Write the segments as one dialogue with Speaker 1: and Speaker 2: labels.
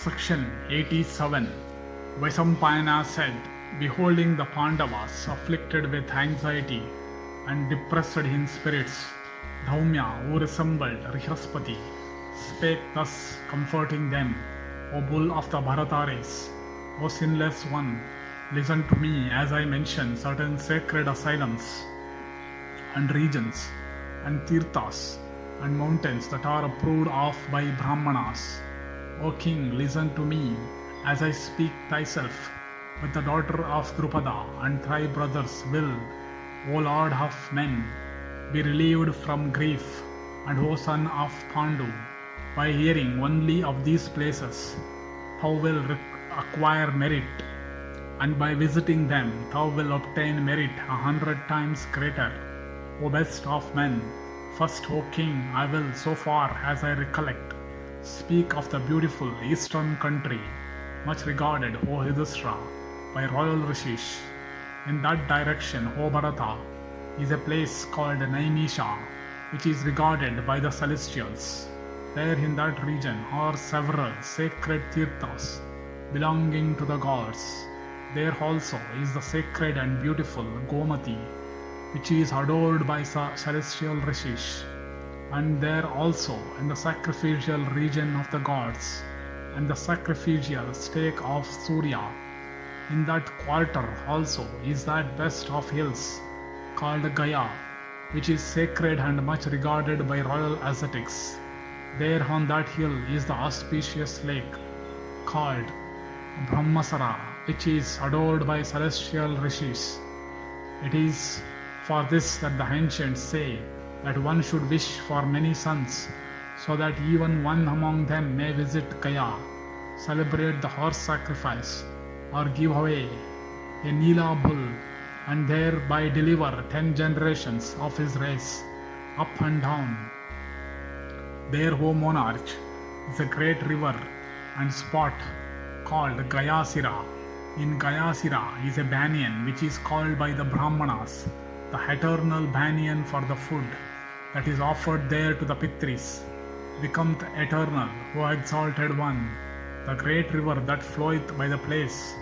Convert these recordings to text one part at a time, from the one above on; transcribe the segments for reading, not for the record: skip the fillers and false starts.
Speaker 1: Section 87. Vaisampayana said, beholding the Pandavas afflicted with anxiety and depressed in spirits, Dhaumya, who resembled Vrihaspati, spake thus, comforting them, O bull of the Bharata race, O sinless one, listen to me as I mention certain sacred asylums and regions and tirthas and mountains that are approved of by Brahmanas. O king, listen to me as I speak thyself with the daughter of Drupada and thy brothers will, O lord of men, be relieved from grief, and O son of Pandu, by hearing only of these places, thou wilt acquire merit, and by visiting them thou wilt obtain merit 100 times greater. O best of men, first, O king, I will, so far as I recollect, speak of the beautiful eastern country, much regarded, O Yudhishthira, by royal rishis. In that direction, O Bharata, is a place called Naimisha, which is regarded by the celestials. There in that region are several sacred tirthas belonging to the gods. There also is the sacred and beautiful Gomati, which is adored by celestial rishis. And there also in the sacrificial region of the gods and the sacrificial stake of Surya, in that quarter also is that best of hills called Gaya, which is sacred and much regarded by royal ascetics. There on that hill is the auspicious lake called Brahmasara, which is adored by celestial rishis. It is for this that the ancients say that one should wish for many sons, so that even one among them may visit Gaya, celebrate the horse sacrifice, or give away a Nila bull, and thereby deliver 10 generations of his race up and down. There, O monarch, is a great river and spot called Gayasira. In Gayasira is a banyan which is called by the Brahmanas the eternal banyan for the food that is offered there to the Pitris, becometh eternal, O exalted one. The great river that floweth by the place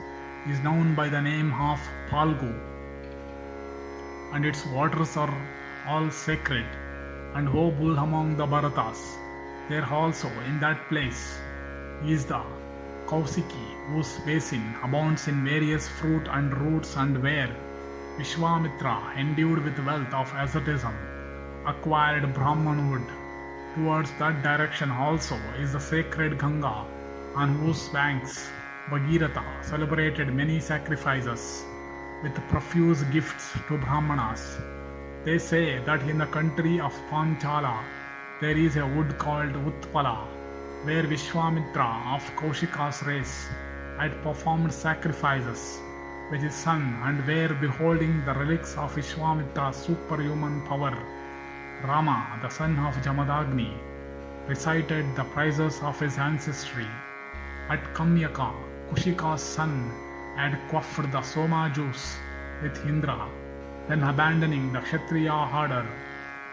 Speaker 1: is known by the name of Palgu, and its waters are all sacred. And O bull among the Bharatas, there also in that place is the Kausiki, whose basin abounds in various fruit and roots, and where Vishwamitra, endued with wealth of asceticism, acquired Brahmanhood. Towards that direction also is the sacred Ganga, on whose banks Bhagirath celebrated many sacrifices with profuse gifts to Brahmanas. They say that in the country of Panchala there is a wood called Utpala, where Vishwamitra of Kaushika's race had performed sacrifices with his son, and where, beholding the relics of Vishwamitra's superhuman power, Rama, the son of Jamadagni, recited the praises of his ancestry. At Kamyaka, Kushika's son had quaffed the Soma juice with Indra. Then, abandoning the Kshatriya order,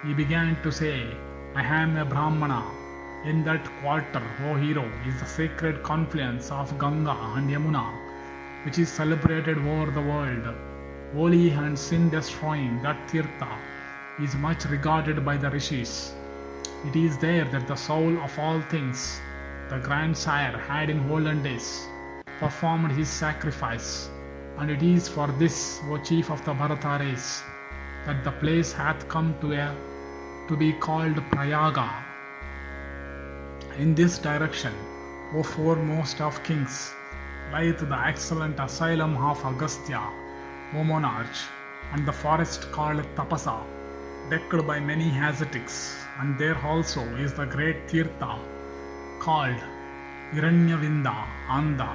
Speaker 1: he began to say, I am a Brahmana. In that quarter, O hero, is the sacred confluence of Ganga and Yamuna, which is celebrated over the world. Holy and sin-destroying, that Tirtha is much regarded by the rishis. It is there that the soul of all things, the grandsire had in olden days, performed his sacrifice. And it is for this, O chief of the Bharata race, that the place hath come to be called Prayaga. In this direction, O foremost of kings, lieth the excellent asylum of Agastya, O monarch, and the forest called Tapasa, decked by many ascetics. And there also is the great Tirtha called Iranyavinda on the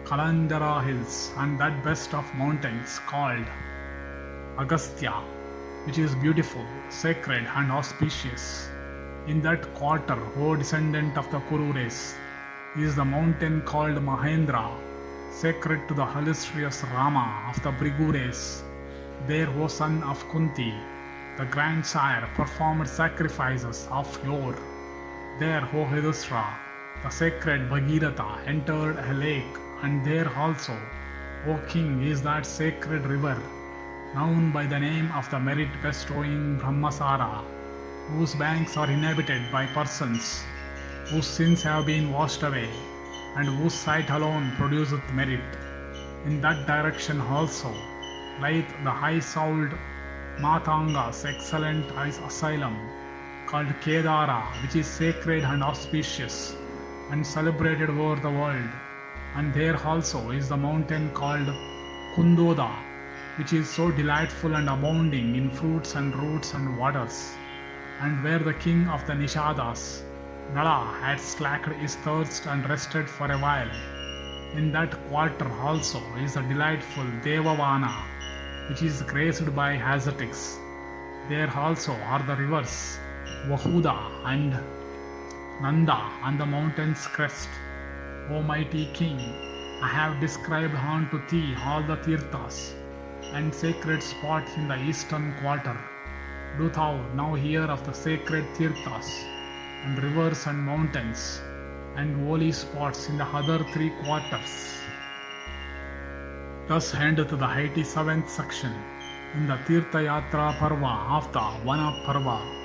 Speaker 1: Kalandara hills, and that best of mountains called Agastya, which is beautiful, sacred, and auspicious. In that quarter, O descendant of the Kuru race, is the mountain called Mahendra, sacred to the illustrious Rama of the Bhrigu race. There, O son of Kunti, the grandsire performed sacrifices of yore. There, O Yudhishthira, the sacred Bhagirath entered a lake, and there also, O king, is that sacred river, known by the name of the merit-bestowing Brahmasara, whose banks are inhabited by persons whose sins have been washed away, and whose sight alone produceth merit. In that direction also lieth the high-souled Matanga's excellent asylum, called Kedara, which is sacred and auspicious, and celebrated over the world. And there also is the mountain called Kundoda, which is so delightful and abounding in fruits and roots and waters, and where the king of the Nishadas, Nala, had slaked his thirst and rested for a while. In that quarter also is the delightful Devavana, which is graced by ascetics. There also are the rivers Vahuda and Nanda on the mountain's crest. O mighty king, I have described unto thee all the tirthas and sacred spots in the eastern quarter. Do thou now hear of the sacred tirthas and rivers and mountains and holy spots in the other 3 quarters. Thus endeth the 87th section in the Tirtha-yatra Parva of the Vana Parva.